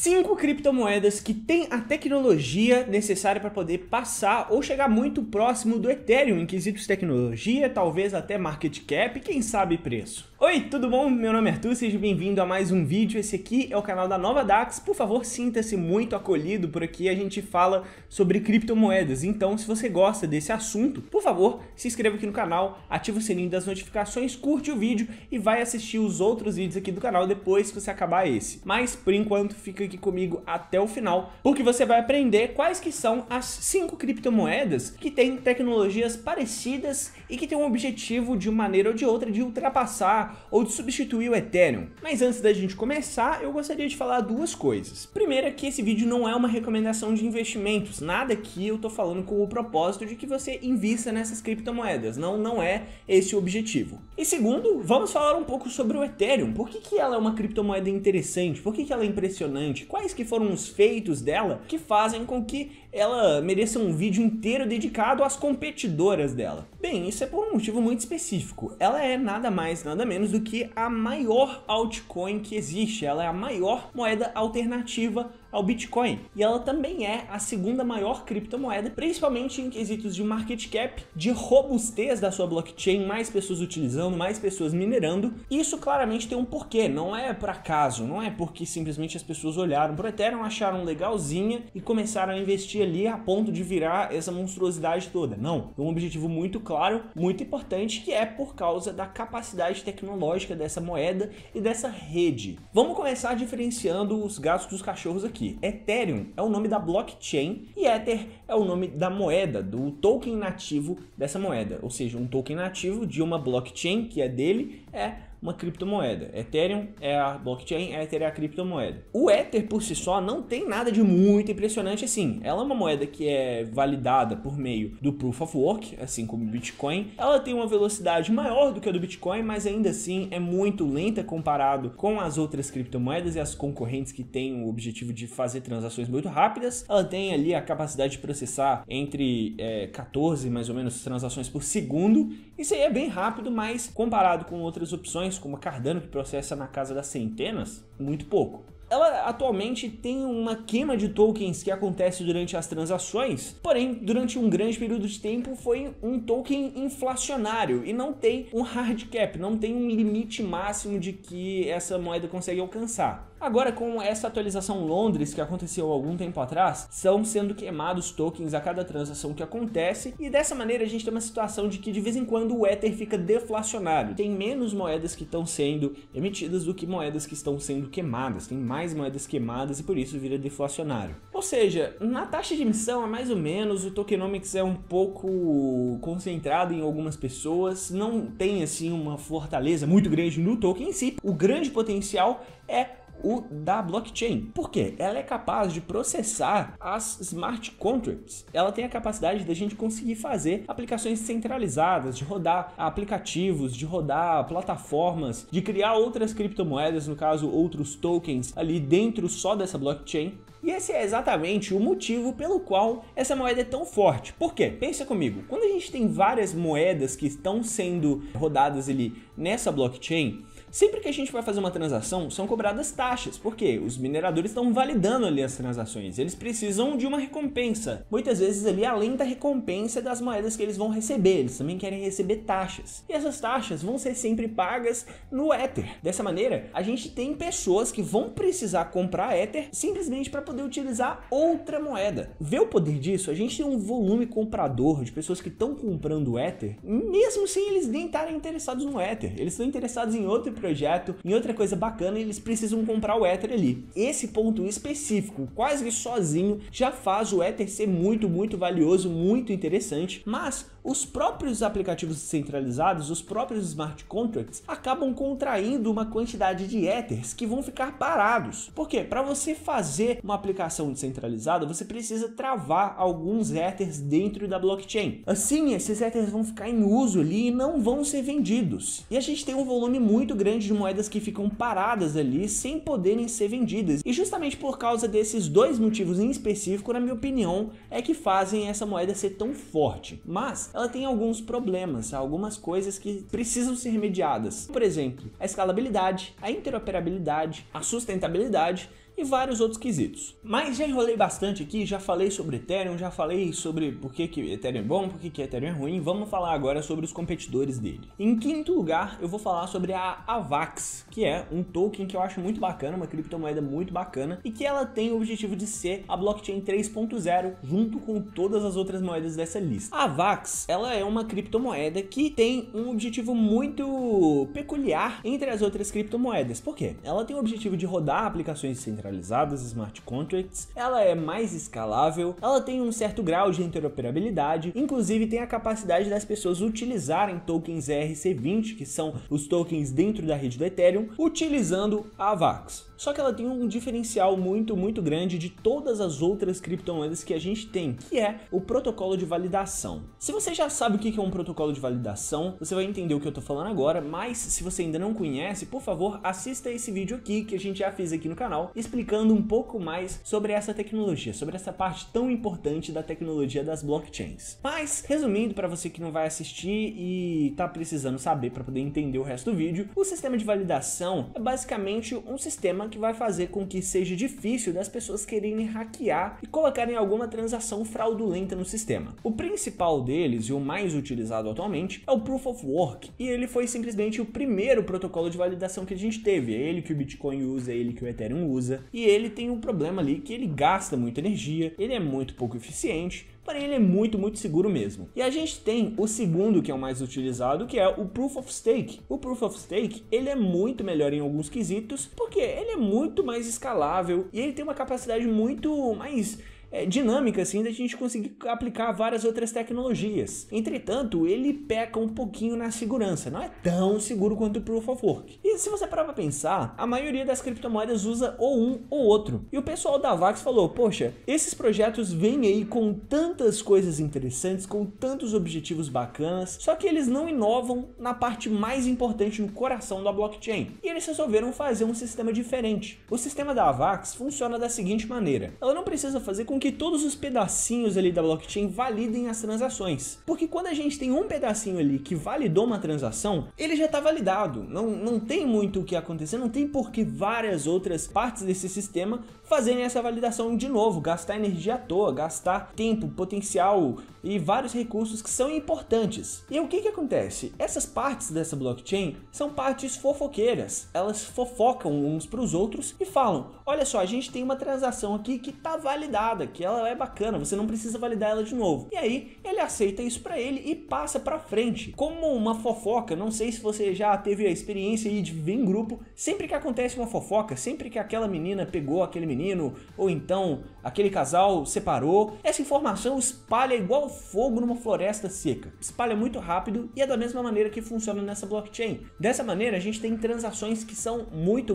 5 criptomoedas que têm a tecnologia necessária para poder passar ou chegar muito próximo do Ethereum em quesitos tecnologia, talvez até market cap e quem sabe preço. Oi, tudo bom? Meu nome é Arthur, seja bem-vindo a mais um vídeo. Esse aqui é o canal da Nova Dax. Por favor, sinta-se muito acolhido, por aqui a gente fala sobre criptomoedas. Então, se você gosta desse assunto, por favor, se inscreva aqui no canal, ativa o sininho das notificações, curte o vídeo e vai assistir os outros vídeos aqui do canal depois que você acabar esse. Mas, por enquanto, fica aqui comigo até o final, porque você vai aprender quais que são as 5 criptomoedas que têm tecnologias parecidas e que têm um objetivo, de uma maneira ou de outra, de ultrapassar ou de substituir o Ethereum. Mas antes da gente começar, eu gostaria de falar duas coisas. Primeiro é que esse vídeo não é uma recomendação de investimentos, nada que eu tô falando com o propósito de que você invista nessas criptomoedas, não é esse o objetivo. E segundo, vamos falar um pouco sobre o Ethereum. Por que ela é uma criptomoeda interessante? Por que ela é impressionante? Quais que foram os feitos dela que fazem com que ela mereça um vídeo inteiro dedicado às competidoras dela? Bem, isso é por um motivo muito específico. Ela é nada mais, nada menos do que a maior altcoin que existe. Ela é a maior moeda alternativa ao Bitcoin. E ela também é a segunda maior criptomoeda, principalmente em quesitos de market cap, de robustez da sua blockchain, mais pessoas utilizando, mais pessoas minerando. Isso claramente tem um porquê, não é por acaso, não é porque simplesmente as pessoas olharam para o Ethereum, acharam legalzinha e começaram a investir ali a ponto de virar essa monstruosidade toda. Não, tem um objetivo muito claro, muito importante, que é por causa da capacidade tecnológica dessa moeda e dessa rede. Vamos começar diferenciando os gatos dos cachorros aqui. Ethereum é o nome da blockchain e Ether é o nome da moeda, do token nativo dessa moeda, ou seja, um token nativo de uma blockchain que é dele, é uma criptomoeda. Ethereum é a blockchain, Ether é a criptomoeda. O Ether por si só não tem nada de muito impressionante assim. Ela é uma moeda que é validada por meio do Proof of Work, assim como o Bitcoin. Ela tem uma velocidade maior do que a do Bitcoin, mas ainda assim é muito lenta comparado com as outras criptomoedas e as concorrentes que têm o objetivo de fazer transações muito rápidas. Ela tem ali a capacidade de processar entre 14 mais ou menos transações por segundo. Isso aí é bem rápido, mas comparado com outras opções como a Cardano, que processa na casa das centenas, muito pouco. Ela atualmente tem uma queima de tokens que acontece durante as transações, porém, durante um grande período de tempo foi um token inflacionário e não tem um hard cap, não tem um limite máximo de que essa moeda consegue alcançar. Agora, com essa atualização Londres que aconteceu há algum tempo atrás, estão sendo queimados tokens a cada transação que acontece, e dessa maneira a gente tem uma situação de que de vez em quando o Ether fica deflacionário. Tem menos moedas que estão sendo emitidas do que moedas que estão sendo queimadas, tem mais moedas queimadas e por isso vira deflacionário. Ou seja, na taxa de emissão é mais ou menos, o tokenomics é um pouco concentrado em algumas pessoas, não tem assim uma fortaleza muito grande no token em si. O grande potencial é o da blockchain. Por quê? Ela é capaz de processar as smart contracts. Ela tem a capacidade da gente conseguir fazer aplicações centralizadas, de rodar aplicativos, de rodar plataformas, de criar outras criptomoedas, no caso outros tokens ali dentro só dessa blockchain. E esse é exatamente o motivo pelo qual essa moeda é tão forte. Por quê? Pensa comigo, quando a gente tem várias moedas que estão sendo rodadas ali nessa blockchain, sempre que a gente vai fazer uma transação, são cobradas taxas, porque os mineradores estão validando ali as transações, eles precisam de uma recompensa. Muitas vezes ali, além da recompensa das moedas que eles vão receber, eles também querem receber taxas. E essas taxas vão ser sempre pagas no Ether. Dessa maneira, a gente tem pessoas que vão precisar comprar Ether simplesmente para poder utilizar outra moeda. Vê o poder disso? A gente tem um volume comprador de pessoas que estão comprando Ether, mesmo sem eles nem estarem interessados no Ether. Eles estão interessados em outro projeto, em outra coisa bacana, e eles precisam comprar o Ether ali. Esse ponto específico, quase que sozinho, já faz o Ether ser muito valioso, muito interessante, mas os próprios aplicativos descentralizados, os próprios smart contracts, acabam contraindo uma quantidade de Ethers que vão ficar parados. Por quê? Para você fazer uma aplicação descentralizada, você precisa travar alguns Ethers dentro da blockchain. Assim, esses Ethers vão ficar em uso ali e não vão ser vendidos. E a gente tem um volume muito grande de moedas que ficam paradas ali sem poderem ser vendidas. E justamente por causa desses dois motivos em específico, na minha opinião, é que fazem essa moeda ser tão forte. Mas ela tem alguns problemas, algumas coisas que precisam ser remediadas. Por exemplo, a escalabilidade, a interoperabilidade, a sustentabilidade e vários outros quesitos. Mas já enrolei bastante aqui, já falei sobre Ethereum, já falei sobre por que Ethereum é bom, por que Ethereum é ruim. Vamos falar agora sobre os competidores dele. Em quinto lugar, eu vou falar sobre a AVAX, que é um token que eu acho muito bacana, uma criptomoeda muito bacana, e que ela tem o objetivo de ser a blockchain 3.0 junto com todas as outras moedas dessa lista. A AVAX, ela é uma criptomoeda que tem um objetivo muito peculiar entre as outras criptomoedas. Por quê? Ela tem o objetivo de rodar aplicações descentralizadas, smart contracts, ela é mais escalável, ela tem um certo grau de interoperabilidade, inclusive tem a capacidade das pessoas utilizarem tokens ERC20, que são os tokens dentro da rede do Ethereum, utilizando a AVAX. Só que ela tem um diferencial muito grande de todas as outras criptomoedas que a gente tem, que é o protocolo de validação. Se você já sabe o que é um protocolo de validação, você vai entender o que eu tô falando agora, mas se você ainda não conhece, por favor, assista esse vídeo aqui que a gente já fez aqui no canal, explicando um pouco mais sobre essa tecnologia, sobre essa parte tão importante da tecnologia das blockchains. Mas, resumindo, para você que não vai assistir e tá precisando saber para poder entender o resto do vídeo, o sistema de validação é basicamente um sistema que vai fazer com que seja difícil das pessoas quererem hackear e colocarem alguma transação fraudulenta no sistema. O principal deles e o mais utilizado atualmente é o Proof of Work, e ele foi simplesmente o primeiro protocolo de validação que a gente teve. É ele que o Bitcoin usa, é ele que o Ethereum usa, e ele tem um problema ali que ele gasta muita energia, ele é muito pouco eficiente, porém ele é muito seguro mesmo. E a gente tem o segundo, que é o mais utilizado, que é o Proof of Stake. O Proof of Stake, ele é muito melhor em alguns quesitos, porque ele é muito mais escalável e ele tem uma capacidade muito mais dinâmica assim da gente conseguir aplicar várias outras tecnologias. Entretanto, ele peca um pouquinho na segurança, não é tão seguro quanto o Proof of Work. E se você parar pra pensar, a maioria das criptomoedas usa ou um ou outro. E o pessoal da AVAX falou, poxa, esses projetos vêm aí com tantas coisas interessantes, com tantos objetivos bacanas, só que eles não inovam na parte mais importante, no coração da blockchain. E eles resolveram fazer um sistema diferente. O sistema da AVAX funciona da seguinte maneira: ela não precisa fazer com que todos os pedacinhos ali da blockchain validem as transações. Porque quando a gente tem um pedacinho ali que validou uma transação, ele já está validado. Não tem muito o que acontecer, não tem por que várias outras partes desse sistema fazerem essa validação de novo, gastar energia à toa, gastar tempo, potencial e vários recursos que são importantes. E o que acontece? Essas partes dessa blockchain são partes fofoqueiras. Elas fofocam uns para os outros e falam, olha só, a gente tem uma transação aqui que está validada, que ela é bacana, você não precisa validar ela de novo. E aí ele aceita isso para ele e passa para frente. Como uma fofoca, não sei se você já teve a experiência aí de ver em grupo, sempre que acontece uma fofoca, sempre que aquela menina pegou aquele menino, ou então aquele casal separou, essa informação espalha igual fogo numa floresta seca. Espalha muito rápido e é da mesma maneira que funciona nessa blockchain. Dessa maneira a gente tem transações que são muito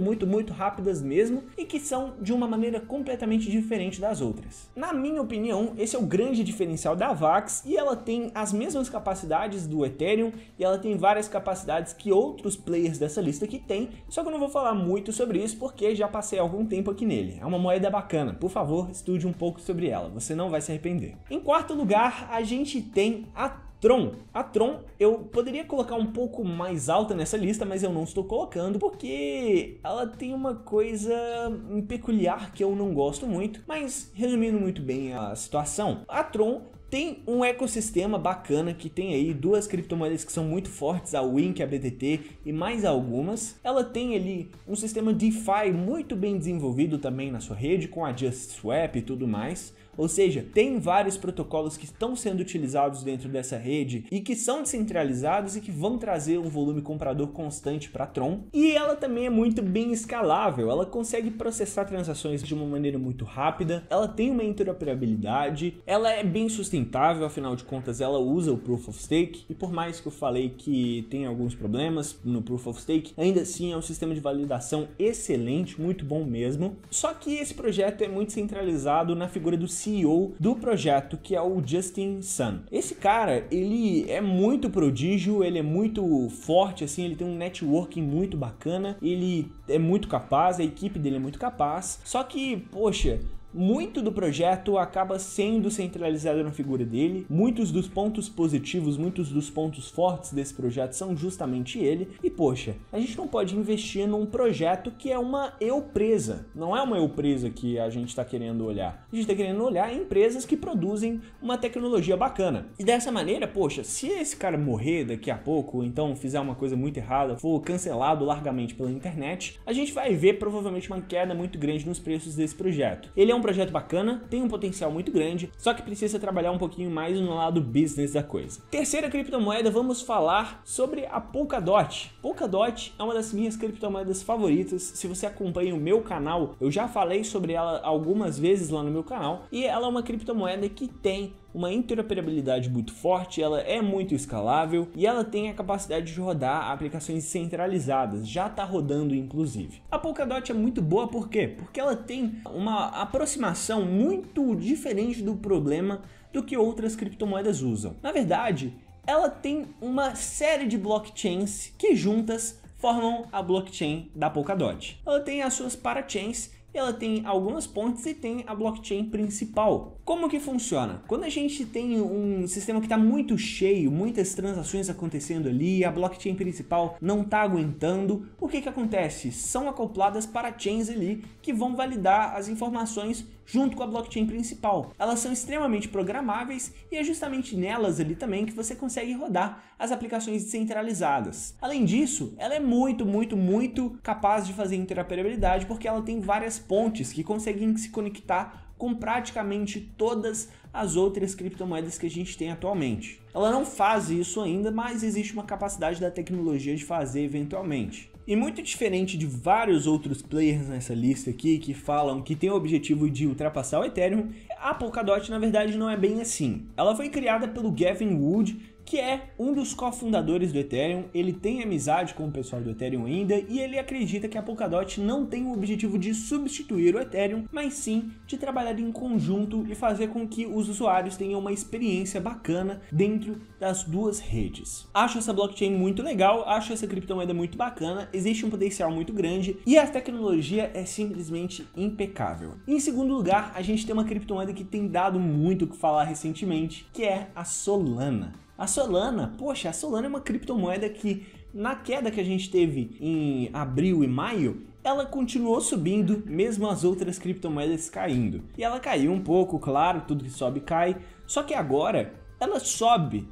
rápidas mesmo e que são de uma maneira completamente diferente das outras. Na minha opinião, esse é o grande diferencial da AVAX, e ela tem as mesmas capacidades do Ethereum e ela tem várias capacidades que outros players dessa lista aqui tem, só que eu não vou falar muito sobre isso porque já passei algum tempo aqui nele. É uma moeda bacana, por favor, estude um pouco sobre ela, você não vai se arrepender. Em quarto lugar, a gente tem a Tron. A Tron eu poderia colocar um pouco mais alta nessa lista, mas eu não estou colocando porque ela tem uma coisa peculiar que eu não gosto muito. Mas resumindo muito bem a situação, a Tron tem um ecossistema bacana que tem aí duas criptomoedas que são muito fortes, a Wink, a BTT e mais algumas. Ela tem ali um sistema DeFi muito bem desenvolvido também na sua rede, com a JustSwap e tudo mais. Ou seja, tem vários protocolos que estão sendo utilizados dentro dessa rede e que são descentralizados e que vão trazer um volume comprador constante para a Tron. E ela também é muito bem escalável, ela consegue processar transações de uma maneira muito rápida, ela tem uma interoperabilidade, ela é bem sustentável, afinal de contas ela usa o Proof of Stake, e por mais que eu falei que tem alguns problemas no Proof of Stake, ainda assim é um sistema de validação excelente, muito bom mesmo. Só que esse projeto é muito centralizado na figura do CEO do projeto, que é o Justin Sun. Esse cara, ele é muito prodígio, ele é muito forte, assim, ele tem um networking muito bacana, ele é muito capaz, a equipe dele é muito capaz, só que, poxa, muito do projeto acaba sendo centralizado na figura dele, muitos dos pontos positivos, muitos dos pontos fortes desse projeto são justamente ele, e poxa, a gente não pode investir num projeto que é uma empresa, não é uma empresa que a gente está querendo olhar, a gente está querendo olhar empresas que produzem uma tecnologia bacana, e dessa maneira, poxa, se esse cara morrer daqui a pouco, ou então fizer uma coisa muito errada, for cancelado largamente pela internet, a gente vai ver provavelmente uma queda muito grande nos preços desse projeto. Ele é um projeto bacana, tem um potencial muito grande, só que precisa trabalhar um pouquinho mais no lado business da coisa. Terceira criptomoeda, vamos falar sobre a Polkadot. Polkadot é uma das minhas criptomoedas favoritas. Se você acompanha o meu canal, eu já falei sobre ela algumas vezes lá no meu canal, e ela é uma criptomoeda que tem uma interoperabilidade muito forte, ela é muito escalável e ela tem a capacidade de rodar aplicações centralizadas, já está rodando inclusive. A Polkadot é muito boa, por quê? Porque ela tem uma aproximação muito diferente do problema do que outras criptomoedas usam. Na verdade, ela tem uma série de blockchains que juntas formam a blockchain da Polkadot. Ela tem as suas parachains, ela tem algumas pontes e tem a blockchain principal. Como que funciona? Quando a gente tem um sistema que está muito cheio, muitas transações acontecendo ali, a blockchain principal não está aguentando, o que acontece? São acopladas parachains ali que vão validar as informações junto com a blockchain principal. Elas são extremamente programáveis e é justamente nelas ali também que você consegue rodar as aplicações descentralizadas. Além disso, ela é muito capaz de fazer interoperabilidade porque ela tem várias pontes que conseguem se conectar com praticamente todas as outras criptomoedas que a gente tem atualmente. Ela não faz isso ainda, mas existe uma capacidade da tecnologia de fazer eventualmente. E muito diferente de vários outros players nessa lista aqui que falam que tem o objetivo de ultrapassar o Ethereum, a Polkadot na verdade não é bem assim. Ela foi criada pelo Gavin Wood, que é um dos cofundadores do Ethereum. Ele tem amizade com o pessoal do Ethereum ainda e ele acredita que a Polkadot não tem o objetivo de substituir o Ethereum, mas sim de trabalhar em conjunto e fazer com que os usuários tenham uma experiência bacana dentro das duas redes. Acho essa blockchain muito legal, acho essa criptomoeda muito bacana, existe um potencial muito grande e a tecnologia é simplesmente impecável. Em segundo lugar, a gente tem uma criptomoeda que tem dado muito o que falar recentemente, que é a Solana. A Solana, poxa, a Solana é uma criptomoeda que na queda que a gente teve em abril e maio, ela continuou subindo, mesmo as outras criptomoedas caindo. E ela caiu um pouco, claro, tudo que sobe cai, só que agora ela sobe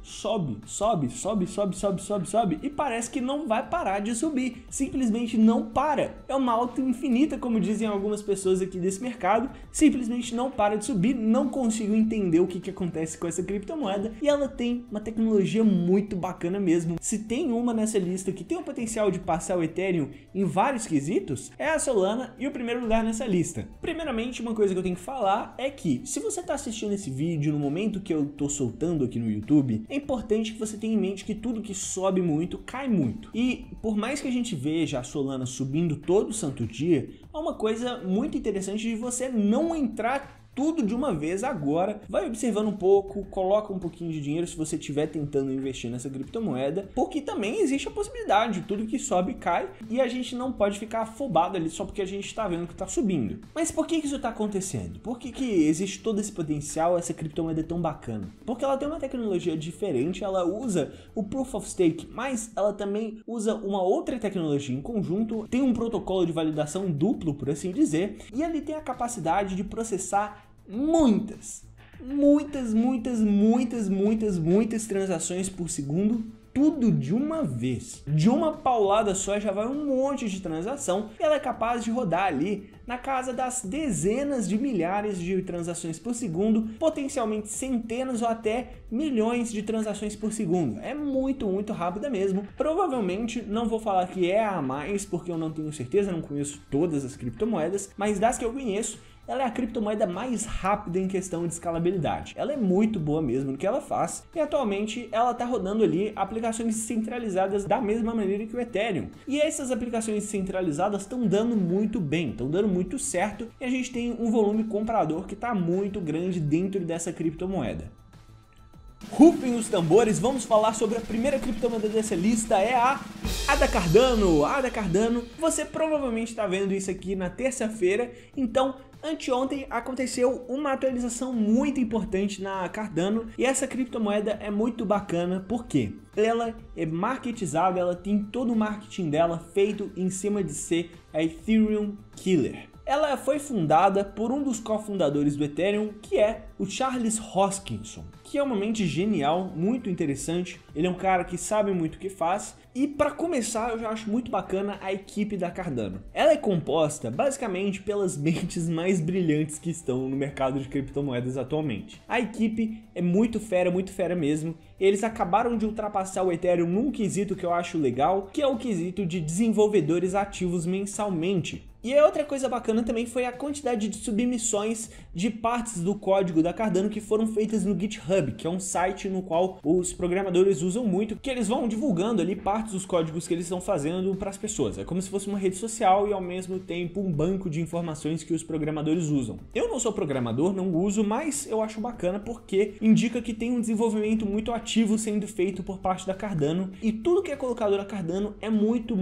e parece que não vai parar de subir, simplesmente não para. É uma alta infinita, como dizem algumas pessoas aqui desse mercado, simplesmente não para de subir, não consigo entender o que acontece com essa criptomoeda e ela tem uma tecnologia muito bacana mesmo. Se tem uma nessa lista que tem o potencial de passar o Ethereum em vários quesitos, é a Solana e o primeiro lugar nessa lista. Primeiramente, uma coisa que eu tenho que falar é que se você está assistindo esse vídeo no momento que eu tô soltando aqui no YouTube, é importante que você tenha em mente que tudo que sobe muito, cai muito. E por mais que a gente veja a Solana subindo todo santo dia, é uma coisa muito interessante de você não entrar tudo de uma vez agora, vai observando um pouco, coloca um pouquinho de dinheiro se você estiver tentando investir nessa criptomoeda, porque também existe a possibilidade de tudo que sobe cai e a gente não pode ficar afobado ali só porque a gente está vendo que está subindo. Mas por que isso está acontecendo? Por que existe todo esse potencial, essa criptomoeda é tão bacana? Porque ela tem uma tecnologia diferente, ela usa o Proof of Stake, mas ela também usa uma outra tecnologia em conjunto, tem um protocolo de validação duplo, por assim dizer, e ele tem a capacidade de processar muitas transações por segundo, tudo de uma vez. De uma paulada só já vai um monte de transação e ela é capaz de rodar ali na casa das dezenas de milhares de transações por segundo, potencialmente centenas ou até milhões de transações por segundo. É muito rápida mesmo. Provavelmente não vou falar que é a mais, porque eu não tenho certeza, não conheço todas as criptomoedas, mas das que eu conheço, ela é a criptomoeda mais rápida em questão de escalabilidade. Ela é muito boa mesmo no que ela faz e atualmente ela está rodando ali aplicações centralizadas da mesma maneira que o Ethereum. E essas aplicações centralizadas estão dando muito bem, estão dando muito certo e a gente tem um volume comprador que está muito grande dentro dessa criptomoeda. Rufem os tambores, vamos falar sobre a primeira criptomoeda dessa lista, é a ADA Cardano. A ADA Cardano, você provavelmente está vendo isso aqui na terça-feira, então Anteontem aconteceu uma atualização muito importante na Cardano e essa criptomoeda é muito bacana porque ela é marketizada, ela tem todo o marketing dela feito em cima de ser a Ethereum Killer. Ela foi fundada por um dos cofundadores do Ethereum, que é o Charles Hoskinson, que é uma mente genial, muito interessante. Ele é um cara que sabe muito o que faz. E para começar, eu já acho muito bacana a equipe da Cardano. Ela é composta basicamente pelas mentes mais brilhantes que estão no mercado de criptomoedas atualmente. A equipe é muito fera mesmo. Eles acabaram de ultrapassar o Ethereum num quesito que eu acho legal, que é o quesito de desenvolvedores ativos mensalmente. E a outra coisa bacana também foi a quantidade de submissões de partes do código da Cardano que foram feitas no GitHub, que é um site no qual os programadores usam muito, que eles vão divulgando ali partes dos códigos que eles estão fazendo para as pessoas. É como se fosse uma rede social e ao mesmo tempo um banco de informações que os programadores usam. Eu não sou programador, não uso, mas eu acho bacana porque indica que tem um desenvolvimento muito ativo sendo feito por parte da Cardano e tudo que é colocado na Cardano é muito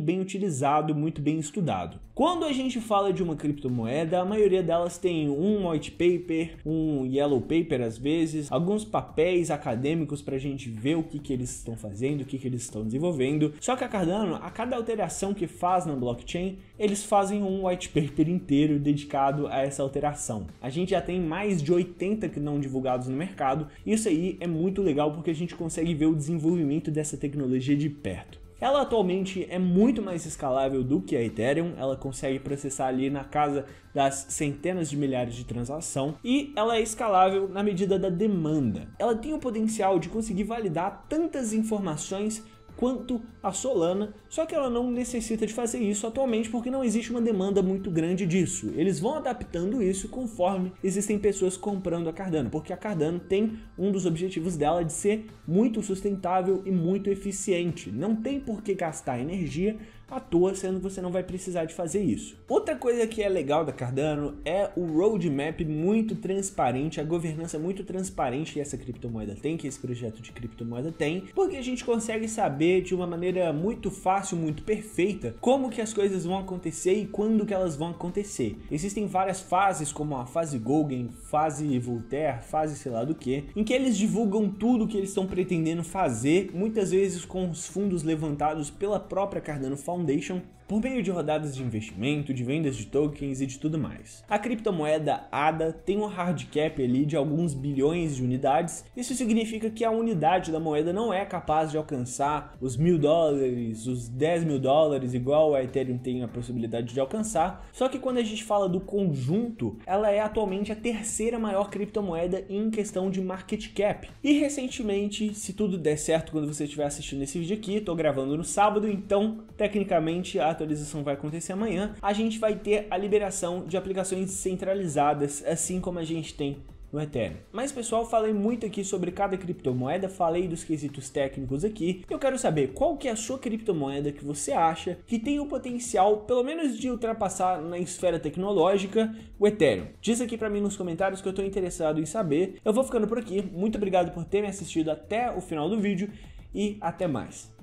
bem utilizado, muito bem estudado. Quando a gente fala de uma criptomoeda, a maioria delas tem um white paper, um yellow paper às vezes, alguns papéis acadêmicos para a gente ver o que eles estão fazendo, o que eles estão desenvolvendo. Só que a Cardano, a cada alteração que faz na blockchain, eles fazem um white paper inteiro dedicado a essa alteração. A gente já tem mais de 80 que não divulgados no mercado, e isso aí é muito legal porque a gente consegue ver o desenvolvimento dessa tecnologia de perto. Ela atualmente é muito mais escalável do que a Ethereum, ela consegue processar ali na casa das centenas de milhares de transações e ela é escalável na medida da demanda. Ela tem o potencial de conseguir validar tantas informações quanto a Solana, só que ela não necessita de fazer isso atualmente porque não existe uma demanda muito grande disso. Eles vão adaptando isso conforme existem pessoas comprando a Cardano, porque a Cardano tem um dos objetivos dela de ser muito sustentável e muito eficiente. Não tem por que gastar energia à toa, sendo que você não vai precisar de fazer isso. Outra coisa que é legal da Cardano é o roadmap muito transparente, a governança muito transparente que essa criptomoeda tem, que esse projeto de criptomoeda tem, porque a gente consegue saber de uma maneira muito fácil, muito perfeita, como que as coisas vão acontecer e quando que elas vão acontecer. Existem várias fases, como a fase Gaugen, fase Voltaire, fase sei lá do que, em que eles divulgam tudo que eles estão pretendendo fazer, muitas vezes com os fundos levantados pela própria Cardano Foundation, por meio de rodadas de investimento, de vendas de tokens e de tudo mais. A criptomoeda ADA tem um hard cap ali de alguns bilhões de unidades. Isso significa que a unidade da moeda não é capaz de alcançar os $1.000, os $10.000, igual a Ethereum tem a possibilidade de alcançar. Só que quando a gente fala do conjunto, ela é atualmente a terceira maior criptomoeda em questão de market cap. E recentemente, se tudo der certo quando você estiver assistindo esse vídeo aqui, estou gravando no sábado, então tecnicamente a atualização vai acontecer amanhã, a gente vai ter a liberação de aplicações descentralizadas, assim como a gente tem no Ethereum. Mas pessoal, falei muito aqui sobre cada criptomoeda, falei dos quesitos técnicos aqui. Eu quero saber qual que é a sua criptomoeda que você acha que tem o potencial, pelo menos de ultrapassar na esfera tecnológica, o Ethereum. Diz aqui pra mim nos comentários que eu tô interessado em saber. Eu vou ficando por aqui, muito obrigado por ter me assistido até o final do vídeo e até mais.